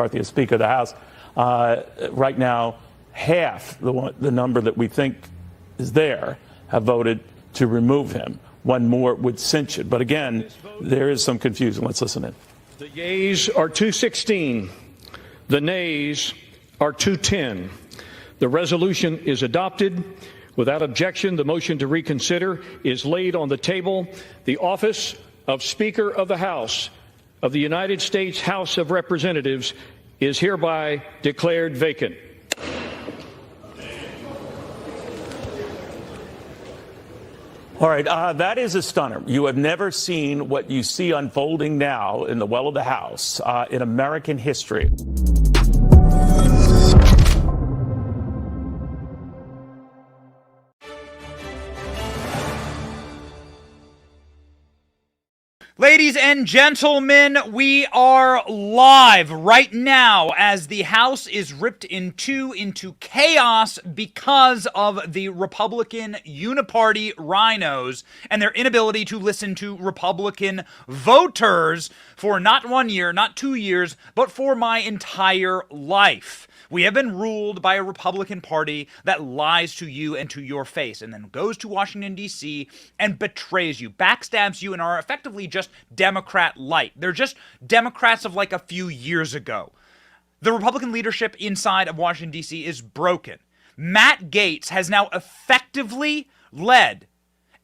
McCarthy as Speaker of the House. Right now, half the number that we think is there have voted to remove him. One more would cinch it. But again, there is some confusion. Let's listen in. The yeas are 216. The nays are 210. The resolution is adopted. Without objection, the motion to reconsider is laid on the table. The office of Speaker of the House of the United States House of Representatives is hereby declared vacant. All right, that is a stunner. You have never seen what you see unfolding now in the well of the House in American history. Ladies and gentlemen, we are live right now as the House is ripped in two into chaos because of the Republican uniparty rhinos and their inability to listen to Republican voters for not 1 year, not 2 years, but for my entire life. We have been ruled by a Republican Party that lies to you and to your face and then goes to Washington, D.C. and betrays you, backstabs you, and are effectively just Democrat light. They're just Democrats of like a few years ago. The Republican leadership inside of Washington, D.C. is broken. Matt Gaetz has now effectively led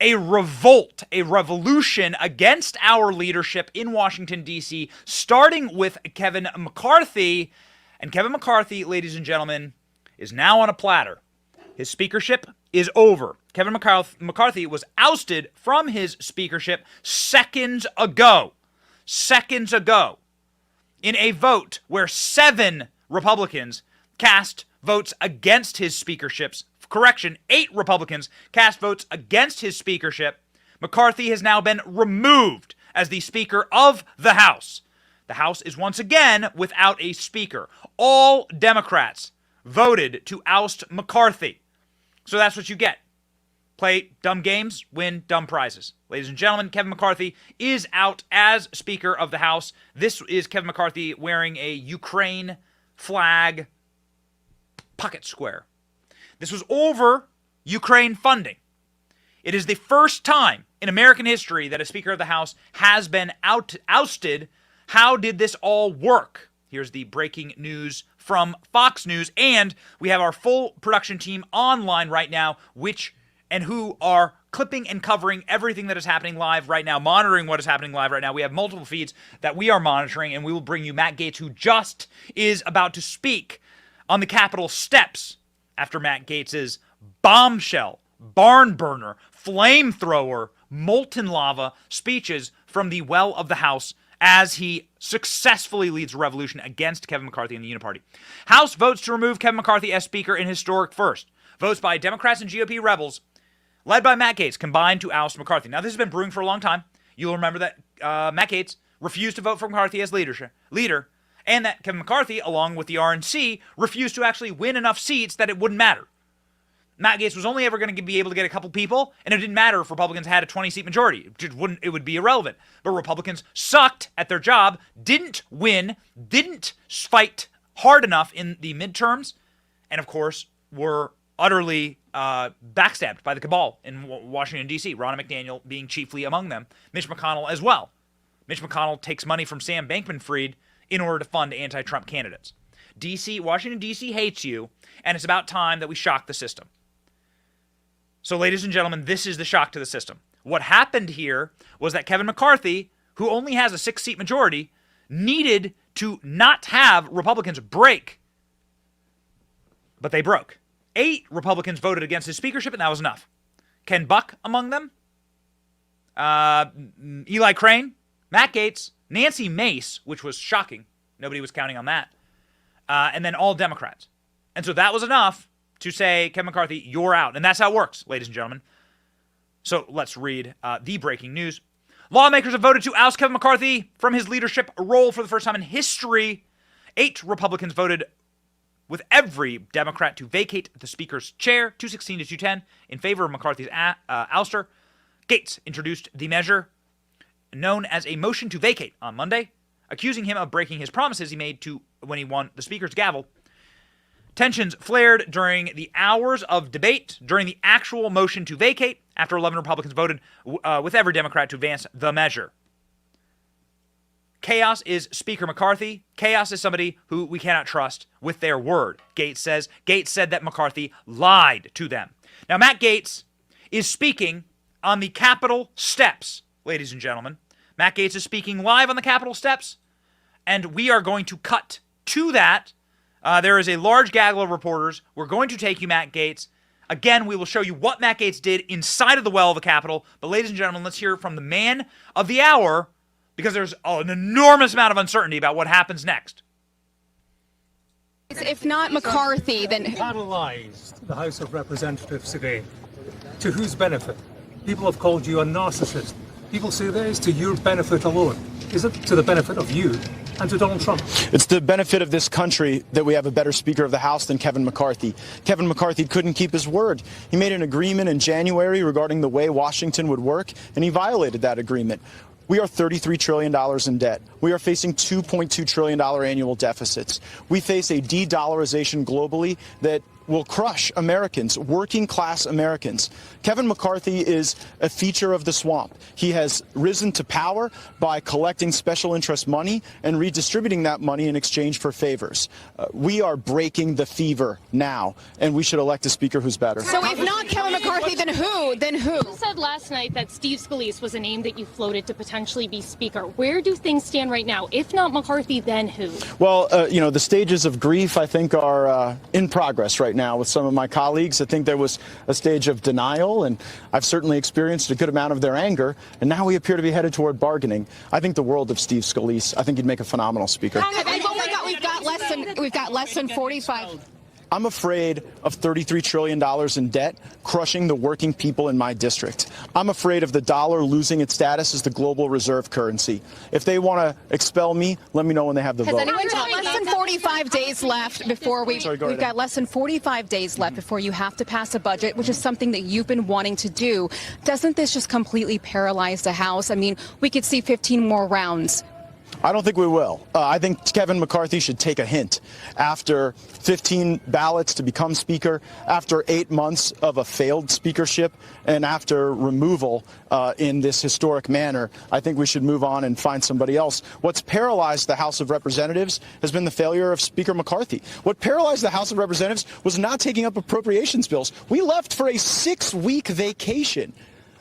a revolt, a revolution against our leadership in Washington, D.C., starting with Kevin McCarthy. And Kevin McCarthy, ladies and gentlemen, is now on a platter. His speakership is over. Kevin McCarthy was ousted from his speakership seconds ago. Seconds ago. In a vote where 7 Republicans cast votes against his speakerships. Correction, 8 Republicans cast votes against his speakership. McCarthy has now been removed as the Speaker of the House. The House is once again without a speaker. All Democrats voted to oust McCarthy. So that's what you get. Play dumb games, win dumb prizes. Ladies and gentlemen, Kevin McCarthy is out as Speaker of the House. This is Kevin McCarthy wearing a Ukraine flag pocket square. This was over Ukraine funding. It is the first time in American history that a Speaker of the House has been ousted. How did this all work? Here's the breaking news from Fox News, and we have our full production team online right now, who are clipping and covering everything that is happening live right now, monitoring what is happening live right now. We have multiple feeds that we are monitoring, and we will bring you Matt Gaetz, who just is about to speak on the Capitol steps after Matt Gaetz's bombshell, barn burner, flamethrower, molten lava speeches from the well of the House as he successfully leads a revolution against Kevin McCarthy and the Uniparty. House votes to remove Kevin McCarthy as Speaker in historic first. Votes by Democrats and GOP rebels, led by Matt Gaetz, combined to oust McCarthy. Now, this has been brewing for a long time. You'll remember that Matt Gaetz refused to vote for McCarthy as leader, and that Kevin McCarthy, along with the RNC, refused to actually win enough seats that it wouldn't matter. Matt Gaetz was only ever going to be able to get a couple people, and it didn't matter if Republicans had a 20-seat majority. It would be irrelevant. But Republicans sucked at their job, didn't win, didn't fight hard enough in the midterms, and of course were utterly backstabbed by the cabal in Washington, D.C., Ronna McDaniel being chiefly among them, Mitch McConnell as well. Mitch McConnell takes money from Sam Bankman-Fried in order to fund anti-Trump candidates. Washington, D.C. hates you, and it's about time that we shock the system. So, ladies and gentlemen, this is the shock to the system. What happened here was that Kevin McCarthy, who only has a 6-seat majority, needed to not have Republicans break. But they broke. 8 Republicans voted against his speakership, and that was enough. Ken Buck among them, Eli Crane, Matt Gaetz, Nancy Mace, which was shocking. Nobody was counting on that. And then all Democrats. And so that was enough to say, Kevin McCarthy, you're out. And that's how it works, ladies and gentlemen. So let's read the breaking news. Lawmakers have voted to oust Kevin McCarthy from his leadership role for the first time in history. 8 Republicans voted with every Democrat to vacate the Speaker's chair, 216 to 210, in favor of McCarthy's ouster. Gaetz introduced the measure known as a motion to vacate on Monday, accusing him of breaking his promises he made to when he won the Speaker's gavel. Tensions flared during the hours of debate during the actual motion to vacate after 11 Republicans voted with every Democrat to advance the measure. Chaos is Speaker McCarthy. Chaos is somebody who we cannot trust with their word, Gaetz says. Gaetz said that McCarthy lied to them. Now, Matt Gaetz is speaking on the Capitol steps, ladies and gentlemen. Matt Gaetz is speaking live on the Capitol steps, and we are going to cut to that. There is a large gaggle of reporters. We're going to take you, Matt Gaetz. Again, we will show you what Matt Gaetz did inside of the well of the Capitol. But ladies and gentlemen, let's hear from the man of the hour, because there's an enormous amount of uncertainty about what happens next. If not McCarthy, then... Paralyzed the House of Representatives today. To whose benefit? People have called you a narcissist. People say that is to your benefit alone. Is it to the benefit of you and to Donald Trump? It's the benefit of this country that we have a better Speaker of the House than Kevin McCarthy. Kevin McCarthy couldn't keep his word. He made an agreement in January regarding the way Washington would work, and he violated that agreement. We are $33 trillion in debt. We are facing $2.2 trillion annual deficits. We face a de-dollarization globally that will crush Americans, working class Americans. Kevin McCarthy is a feature of the swamp. He has risen to power by collecting special interest money and redistributing that money in exchange for favors. We are breaking the fever now, and we should elect a speaker who's better. So if not Kevin McCarthy, then who? Then who? You said last night that Steve Scalise was a name that you floated to potentially be speaker. Where do things stand right now? If not McCarthy, then who? Well, the stages of grief, I think, are in progress right now with some of my colleagues. I think there was a stage of denial, and I've certainly experienced a good amount of their anger, and now we appear to be headed toward bargaining. I think the world of Steve Scalise. I think he'd make a phenomenal speaker. We've got less than 45. I'm afraid of $33 trillion in debt crushing the working people in my district. I'm afraid of the dollar losing its status as the global reserve currency. If they want to expel me, let me know when they have the vote. We've got less than 45 days left before we've got less than 45 days left before you have to pass a budget, which is something that you've been wanting to do. Doesn't this just completely paralyze the House? I mean, we could see 15 more rounds. I don't think we will. I think Kevin McCarthy should take a hint. After 15 ballots to become Speaker, after 8 months of a failed speakership, and after removal in this historic manner, I think we should move on and find somebody else. What's paralyzed the House of Representatives has been the failure of Speaker McCarthy. What paralyzed the House of Representatives was not taking up appropriations bills. We left for a 6-week vacation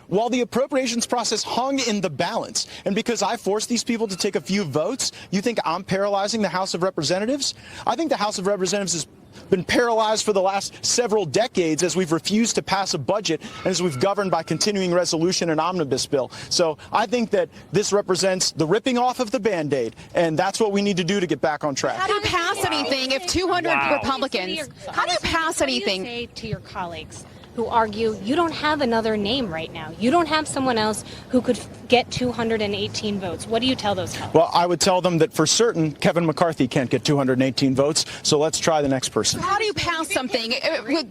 while the appropriations process hung in the balance. And because I forced these people to take a few votes, you think I'm paralyzing the House of Representatives? I think the House of Representatives has been paralyzed for the last several decades as we've refused to pass a budget and as we've governed by continuing resolution and omnibus bill. So I think that this represents the ripping off of the Band-Aid, and that's what we need to do to get back on track. How do you pass anything if 200 Republicans? How do you pass anything? What do you say to your colleagues who argue you don't have another name right now? You don't have someone else who could get 218 votes. What do you tell those colleagues? Well, I would tell them that for certain Kevin McCarthy can't get 218 votes, so let's try the next person. How do you pass something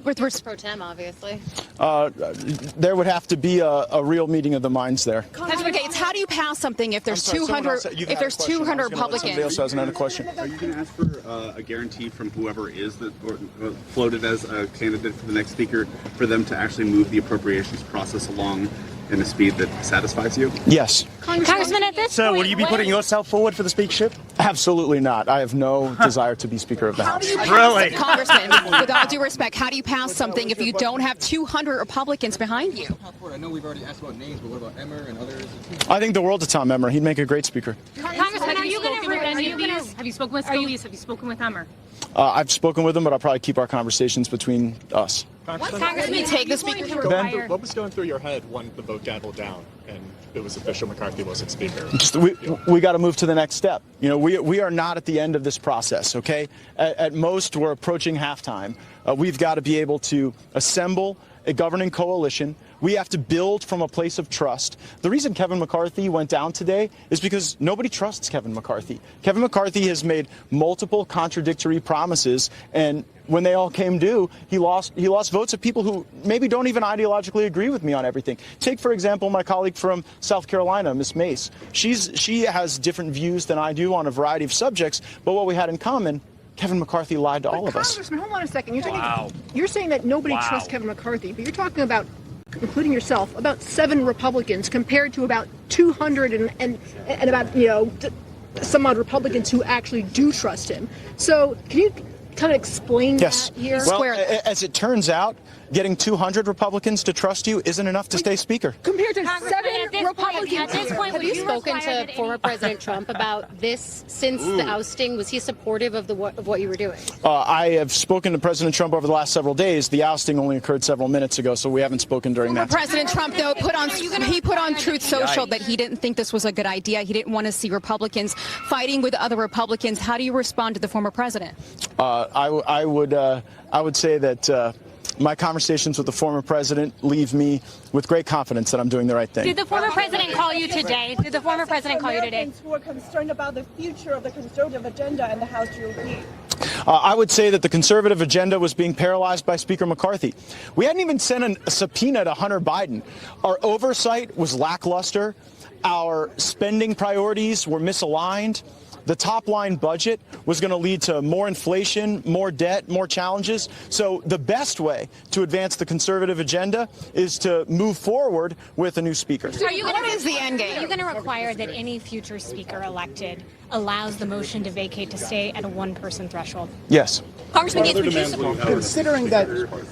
with pro tem, obviously? There would have to be a real meeting of the minds there. Congressman Gaetz, how do you pass something if there's 200 Republicans? Somebody else has another question. Are you going to ask for a guarantee from whoever is floated as a candidate for the next speaker for them to actually move the appropriations process along in a speed that satisfies you? Yes. Congressman, at this So point, will you be putting yourself forward for the speakership? Absolutely not. I have no desire to be Speaker of the House. Really? Congressman, with all due respect, how do you pass something if you don't have 200 Republicans behind you? I know we've already asked about names, but what about Emmer and others? I think the world of Tom Emmer. He'd make a great speaker. Congressman, have you spoken with Scalise? Have you spoken with Emmer? I've spoken with him, but I'll probably keep our conversations between us. Congressman, take the speaker. Ben? What was going through your head when the vote gaveled down and it was official McCarthy wasn't Speaker? We got to move to the next step. You know, we are not at the end of this process, okay? At most, we're approaching halftime. We've got to be able to assemble a governing coalition. We have to build from a place of trust. The reason Kevin McCarthy went down today is because nobody trusts Kevin McCarthy. Kevin McCarthy has made multiple contradictory promises, and when they all came due, he lost votes of people who maybe don't even ideologically agree with me on everything. Take, for example, my colleague from South Carolina, Ms. Mace. She has different views than I do on a variety of subjects, but what we had in common, Kevin McCarthy lied to all of us. Congressman, hold on a second. You're saying that nobody trusts Kevin McCarthy, but you're talking about, including yourself, about 7 Republicans compared to about 200 and about, some odd Republicans who actually do trust him. So can you kind of explain that here? Well, as it turns out, getting 200 Republicans to trust you isn't enough to stay Speaker. Compared to 7 Republicans. At this point, have you spoken to former President Trump about this since the ousting? Was he supportive of what you were doing? I have spoken to President Trump over the last several days. The ousting only occurred several minutes ago, so we haven't spoken during that time. President Trump, though, put on Truth Social that he didn't think this was a good idea. He didn't want to see Republicans fighting with other Republicans. How do you respond to the former president? I would say that my conversations with the former president leave me with great confidence that I'm doing the right thing. Did the former president call you today? Did the former president call you today? Americans who are concerned about the future of the conservative agenda in the House, do you agree? I would say that the conservative agenda was being paralyzed by Speaker McCarthy. We hadn't even sent a subpoena to Hunter Biden. Our oversight was lackluster. Our spending priorities were misaligned. The top-line budget was going to lead to more inflation, more debt, more challenges. So the best way to advance the conservative agenda is to move forward with a new speaker. What is the end game? Are you going to require that any future speaker elected allows the motion to vacate to stay at a one-person threshold? Yes. Congressman Gates, would you Considering that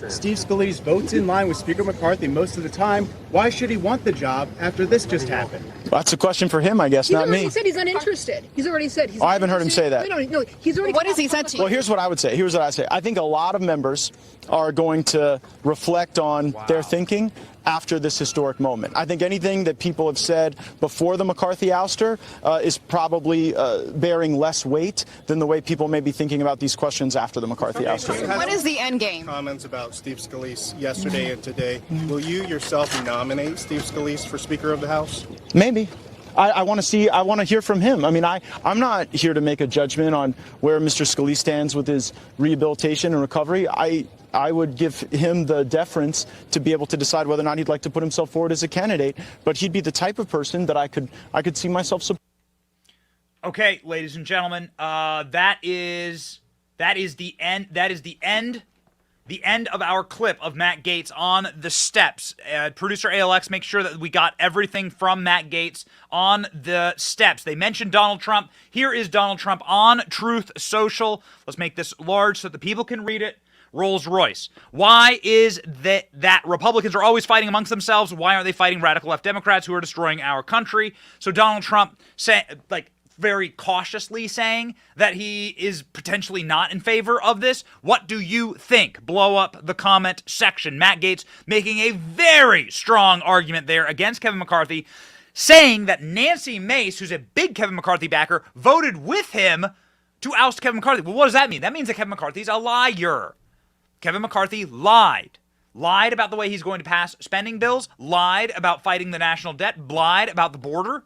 Steve Scalise votes in line with Speaker McCarthy most of the time, why should he want the job after this just happened? Well, that's a question for him, I guess, not me. He said he's uninterested. He's already said he's I haven't heard him say that. No, he's already. What has he said to you? Well, here's what I would say. Here's what I say. I think a lot of members are going to reflect on their thinking after this historic moment. I think anything that people have said before the McCarthy ouster is probably bearing less weight than the way people may be thinking about these questions after the McCarthy ouster. What is the end game? Comments about Steve Scalise yesterday and today. Will you yourself nominate Steve Scalise for Speaker of the House? Maybe. I want to hear from him. I mean, I'm not here to make a judgment on where Mr. Scalise stands with his rehabilitation and recovery. I would give him the deference to be able to decide whether or not he'd like to put himself forward as a candidate. But he'd be the type of person that I could see myself supporting. Okay, ladies and gentlemen, that is the end. That is the end. The end of our clip of Matt Gaetz on the steps. Producer ALX, make sure that we got everything from Matt Gaetz on the steps. They mentioned Donald Trump. Here is Donald Trump on Truth Social. Let's make this large so that the people can read it. Rolls Royce. Why is that Republicans are always fighting amongst themselves? Why aren't they fighting radical left Democrats who are destroying our country? So Donald Trump very cautiously saying that he is potentially not in favor of this. What do you think? Blow up the comment section. Matt Gaetz making a very strong argument there against Kevin McCarthy, saying that Nancy Mace, who's a big Kevin McCarthy backer, voted with him to oust Kevin McCarthy. Well, what does that mean? That means that Kevin McCarthy's a liar. Kevin McCarthy lied. Lied about the way he's going to pass spending bills, lied about fighting the national debt, lied about the border,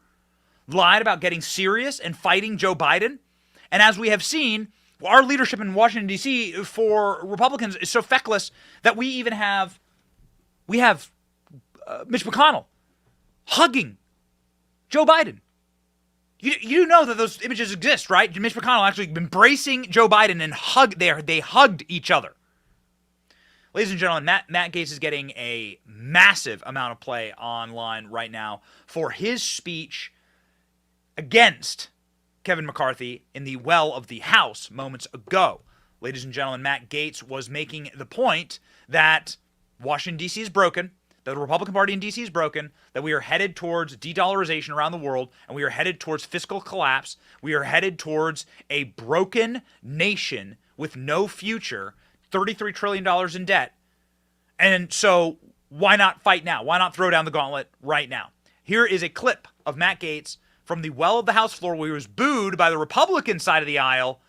lied about getting serious and fighting Joe Biden. And as we have seen, our leadership in Washington, D.C. for Republicans is so feckless that we have Mitch McConnell hugging Joe Biden. You know that those images exist, right? Mitch McConnell actually embracing Joe Biden and they hugged each other. Ladies and gentlemen, Matt Gaetz is getting a massive amount of play online right now for his speech against Kevin McCarthy in the well of the House moments ago. Ladies and gentlemen, Matt Gaetz was making the point that Washington, D.C. is broken, that the Republican Party in D.C. is broken, that we are headed towards de-dollarization around the world, and we are headed towards fiscal collapse. We are headed towards a broken nation with no future, $33 trillion in debt. And so why not fight now? Why not throw down the gauntlet right now? Here is a clip of Matt Gaetz from the well of the House floor where he was booed by the Republican side of the aisle.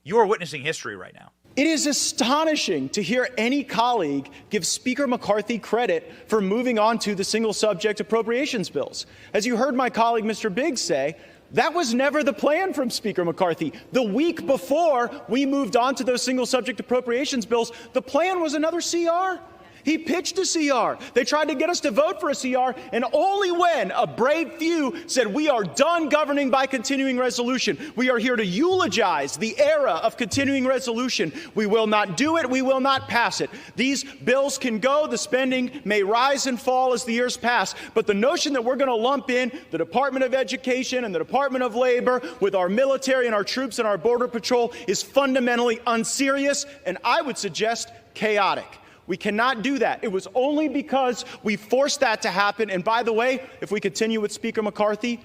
You are witnessing history right now. It is astonishing to hear any colleague give Speaker McCarthy credit for moving on to the single subject appropriations bills. As you heard my colleague Mr. Biggs say, that was never the plan from Speaker McCarthy. The week before we moved on to those single subject appropriations bills, the plan was another CR. He pitched a CR. They tried to get us to vote for a CR, and only when a brave few said we are done governing by continuing resolution, we are here to eulogize the era of continuing resolution, we will not do it, we will not pass it. These bills can go, the spending may rise and fall as the years pass, but the notion that we're going to lump in the Department of Education and the Department of Labor with our military and our troops and our Border Patrol is fundamentally unserious, and I would suggest chaotic. We cannot do that. It was only because we forced that to happen. And by the way, if we continue with Speaker McCarthy,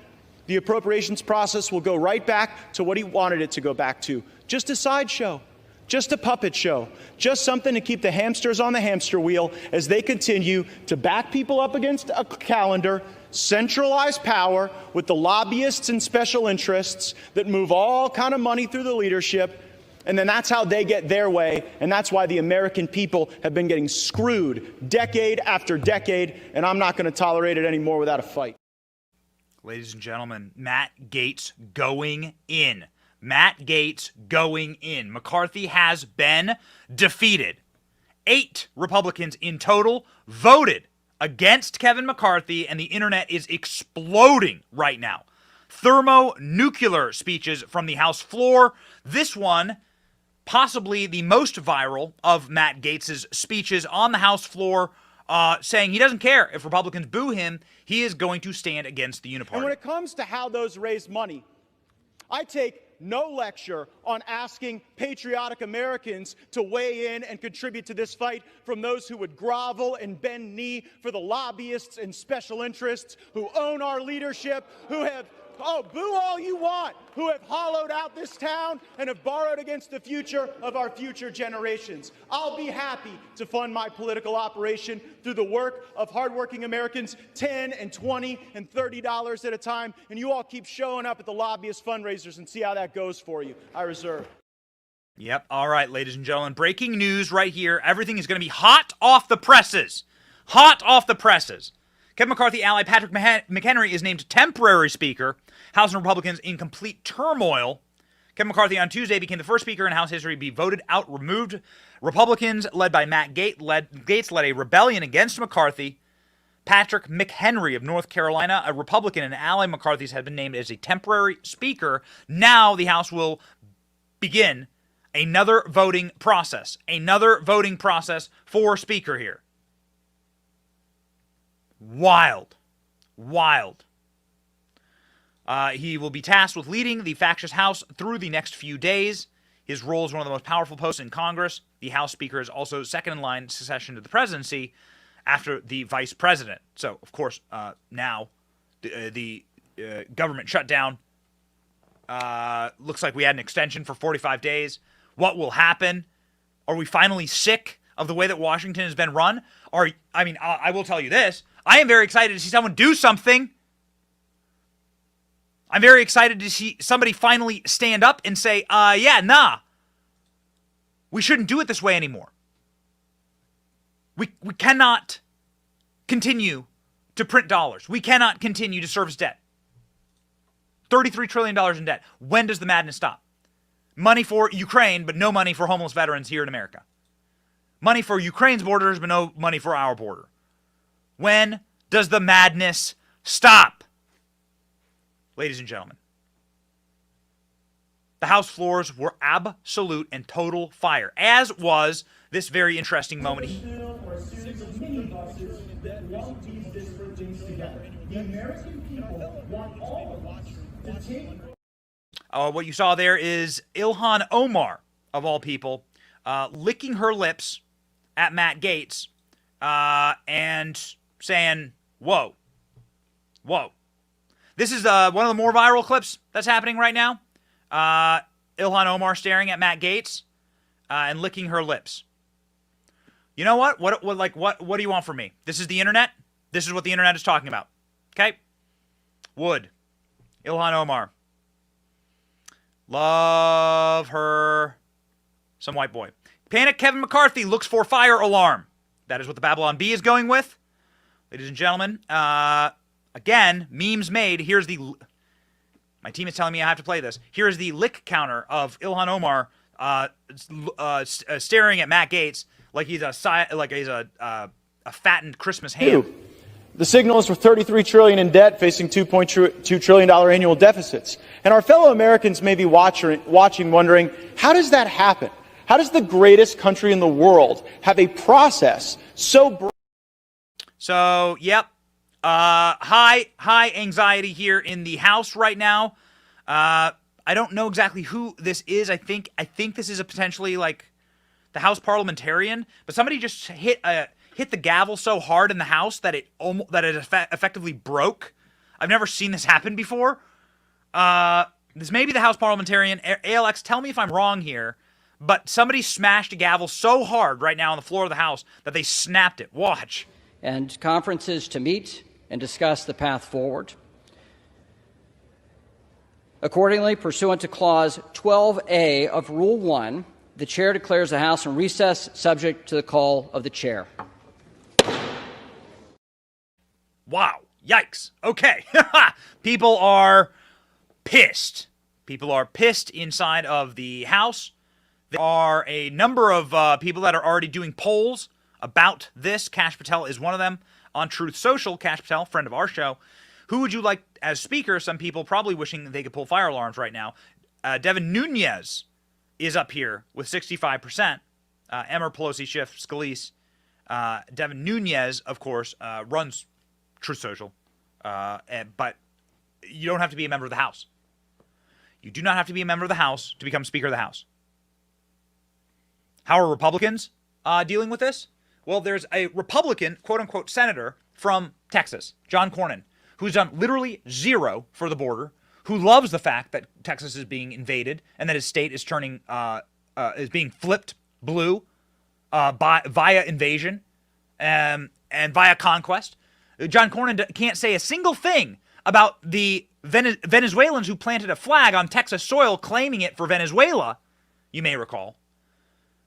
the appropriations process will go right back to what he wanted it to go back to. Just a sideshow, just a puppet show, just something to keep the hamsters on the hamster wheel as they continue to back people up against a calendar, centralize power with the lobbyists and special interests that move all kind of money through the leadership. And then that's how they get their way, and that's why the American people have been getting screwed decade after decade, and I'm not going to tolerate it anymore without a fight. Ladies and gentlemen, Matt Gaetz going in. Matt Gaetz going in. McCarthy has been defeated. 8 Republicans in total voted against Kevin McCarthy, and the internet is exploding right now. Thermonuclear speeches from the House floor. This one, possibly the most viral of Matt Gaetz's speeches on the House floor, saying he doesn't care if Republicans boo him, he is going to stand against the uniparty. And when it comes to how those raise money, I take no lecture on asking patriotic Americans to weigh in and contribute to this fight from those who would grovel and bend knee for the lobbyists and special interests who own our leadership, who have boo all you want, who have hollowed out this town and have borrowed against the future of our future generations. I'll be happy to fund my political operation through the work of hardworking Americans, $10 and $20 and $30 at a time, and you all keep showing up at the lobbyist fundraisers and see how that goes for you. I reserve. Yep. All right, ladies and gentlemen, breaking news right here. Everything is going to be hot off the presses. Hot off the presses. Kevin McCarthy ally Patrick McHenry is named temporary speaker. House and Republicans in complete turmoil. Kevin McCarthy on Tuesday became the first speaker in House history to be voted out, removed. Republicans, led by Matt Gaetz, led a rebellion against McCarthy. Patrick McHenry of North Carolina, a Republican and ally of McCarthy's, had been named as a temporary speaker. Now the House will begin another voting process. Another voting process for speaker here. Wild. Wild. He will be tasked with leading the factious House through the next few days. His role is one of the most powerful posts in Congress. The House Speaker is also second in line succession to the presidency after the Vice President. So, of course, now the government shutdown looks like we had an extension for 45 days. What will happen? Are we finally sick of the way that Washington has been run? I will tell you this. I am very excited to see someone do something. I'm very excited to see somebody finally stand up and say, we shouldn't do it this way anymore. We cannot continue to print dollars. We cannot continue to service debt. $33 trillion in debt. When does the madness stop? Money for Ukraine, but no money for homeless veterans here in America. Money for Ukraine's borders, but no money for our border. When does the madness stop? Ladies and gentlemen, the House floors were absolute and total fire, as was this very interesting moment. What you saw there is Ilhan Omar, of all people, licking her lips at Matt Gaetz and saying, whoa, whoa. This is one of the more viral clips that's happening right now. Ilhan Omar staring at Matt Gaetz and licking her lips. You know what? What do you want from me? This is the internet. This is what the internet is talking about. Okay? Wood. Ilhan Omar. Love her Some white boy. Panic Kevin McCarthy looks for fire alarm. That is what the Babylon Bee is going with. Ladies and gentlemen, again, memes made. Here's the... My team is telling me I have to play this. Here is the lick counter of Ilhan Omar staring at Matt Gaetz like he's a fattened Christmas ham. The signal is for $33 trillion in debt, facing $2.2 trillion annual deficits. And our fellow Americans may be watching, wondering, how does that happen? How does the greatest country in the world have a process so... So, yep. High anxiety here in the House right now. I don't know exactly who this is. I think this is a potentially like the House parliamentarian, but somebody just hit the gavel so hard in the House that it effectively broke. I've never seen this happen before. This may be the House parliamentarian. ALX, tell me if I'm wrong here, but somebody smashed a gavel so hard right now on the floor of the House that they snapped it. Watch. And conferences to meet and discuss the path forward. Accordingly, pursuant to Clause 12A of Rule 1, the Chair declares the House in recess subject to the call of the Chair. Wow. Yikes. Okay. People are pissed. People are pissed inside of the House. There are a number of people that are already doing polls about this. Kash Patel is one of them. On Truth Social, Kash Patel, friend of our show. Who would you like as speaker? Some people probably wishing that they could pull fire alarms right now. Devin Nunes is up here with 65%. Emmer, Pelosi, Schiff, Scalise. Devin Nunes, of course, runs Truth Social. But you don't have to be a member of the House. You do not have to be a member of the House to become Speaker of the House. How are Republicans dealing with this? Well, there's a Republican, quote-unquote, senator from Texas, John Cornyn, who's done literally zero for the border, who loves the fact that Texas is being invaded and that his state is is being flipped blue via invasion and via conquest. John Cornyn can't say a single thing about the Venezuelans who planted a flag on Texas soil claiming it for Venezuela, you may recall.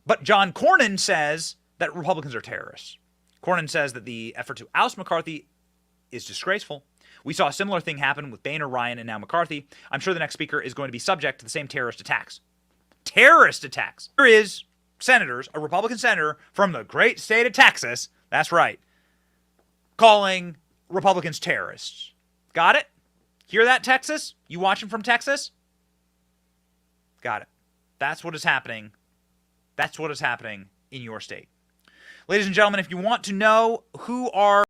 But John Cornyn says that Republicans are terrorists. Cornyn says that the effort to oust McCarthy is disgraceful. We saw a similar thing happen with Boehner, Ryan, and now McCarthy. I'm sure the next speaker is going to be subject to the same terrorist attacks. Terrorist attacks. Here is a Republican senator from the great state of Texas, that's right, calling Republicans terrorists. Got it? Hear that, Texas? You watching from Texas? Got it. That's what is happening. That's what is happening in your state. Ladies and gentlemen, if you want to know who are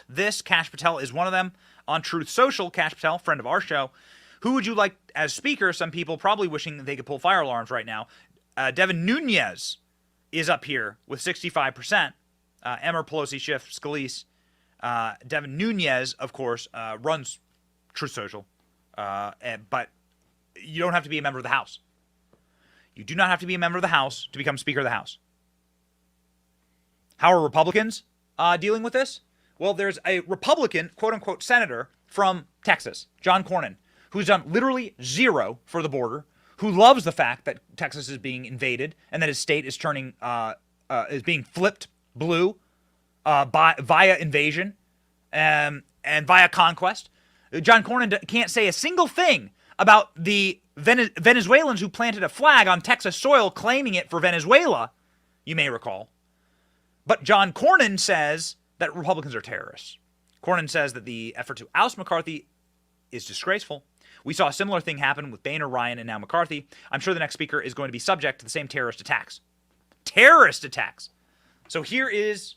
this, Kash Patel is one of them. On Truth Social, Kash Patel, friend of our show. Who would you like as speaker? Some people probably wishing that they could pull fire alarms right now. Devin Nunes is up here with 65%. Emmer, Pelosi, Schiff, Scalise. Devin Nunes, of course, runs Truth Social. But you don't have to be a member of the House. You do not have to be a member of the House to become Speaker of the House. How are Republicans dealing with this? Well, there's a Republican, quote-unquote, senator from Texas, John Cornyn, who's done literally zero for the border, who loves the fact that Texas is being invaded and that his state is is being flipped blue via invasion and via conquest. John Cornyn can't say a single thing about the Venezuelans who planted a flag on Texas soil claiming it for Venezuela, you may recall. But John Cornyn says that Republicans are terrorists. Cornyn says that the effort to oust McCarthy is disgraceful. We saw a similar thing happen with Boehner, Ryan, and now McCarthy. I'm sure the next speaker is going to be subject to the same terrorist attacks. Terrorist attacks. So here is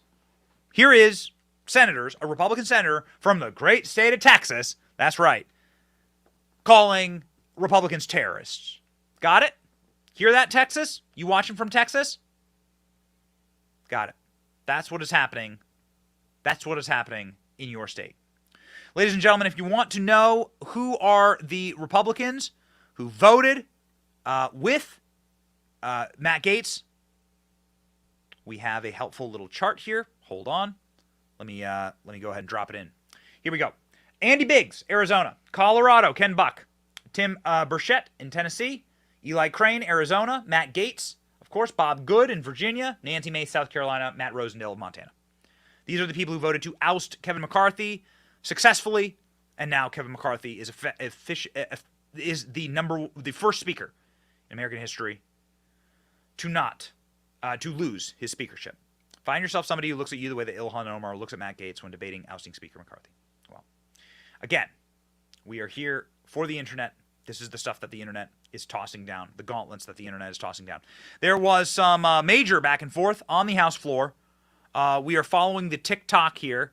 a Republican senator from the great state of Texas, that's right, calling Republicans terrorists. Got it? Hear that, Texas? You watching from Texas? Got it. That's what is happening. That's what is happening in your state. Ladies and gentlemen, if you want to know who are the Republicans who voted with Matt Gaetz, we have a helpful little chart here. Hold on. Let me go ahead and drop it in. Here we go. Andy Biggs, Arizona. Colorado, Ken Buck. Tim Burchett in Tennessee. Eli Crane, Arizona. Matt Gaetz, of course. Bob Good in Virginia. Nancy Mace, South Carolina. Matt Rosendale of Montana. These are the people who voted to oust Kevin McCarthy successfully, and now Kevin McCarthy is the first speaker in American history to lose his speakership. Find yourself somebody who looks at you the way that Ilhan Omar looks at Matt Gaetz when debating ousting Speaker McCarthy. Well, again, we are here for the internet. This is the stuff that the internet is tossing down, the gauntlets that the internet is tossing down. There was some major back and forth on the House floor. We are following the TikTok here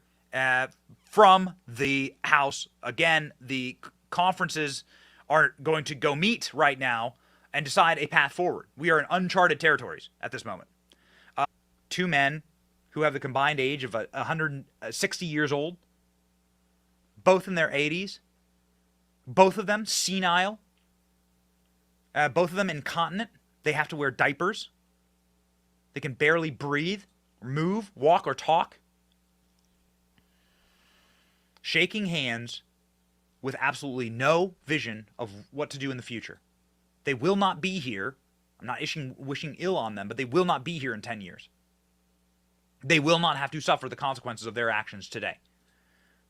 from the House. Again, the conferences are going to go meet right now and decide a path forward. We are in uncharted territories at this moment. Two men who have the combined age of 160 years old, both in their 80s, both of them senile, both of them incontinent. They have to wear diapers. They can barely breathe, move, walk, or talk. Shaking hands with absolutely no vision of what to do in the future. They will not be here. I'm not wishing ill on them, but they will not be here in 10 years. They will not have to suffer the consequences of their actions today.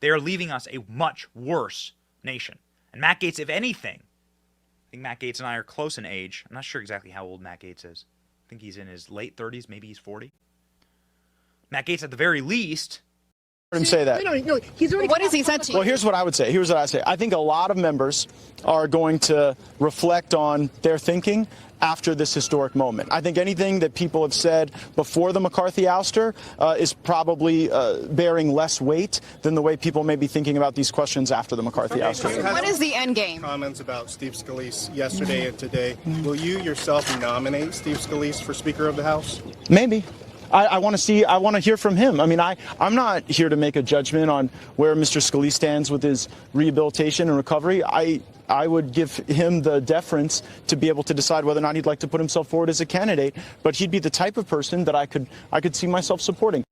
They are leaving us a much worse nation. And Matt Gaetz, if anything, I think Matt Gaetz and I are close in age. I'm not sure exactly how old Matt Gaetz is. I think he's in his late 30s, maybe he's 40. Matt Gaetz, at the very least, Heard him say that. No, he's already. What has he said to you? Well, here's what I would say. Here's what I say. I think a lot of members are going to reflect on their thinking after this historic moment. I think anything that people have said before the McCarthy ouster is probably bearing less weight than the way people may be thinking about these questions after the McCarthy ouster. What is the end game? Comments about Steve Scalise yesterday and today. Will you yourself nominate Steve Scalise for Speaker of the House? Maybe. I want to hear from him. I mean, I'm not here to make a judgment on where Mr. Scalise stands with his rehabilitation and recovery. I would give him the deference to be able to decide whether or not he'd like to put himself forward as a candidate, but he'd be the type of person that I could see myself supporting.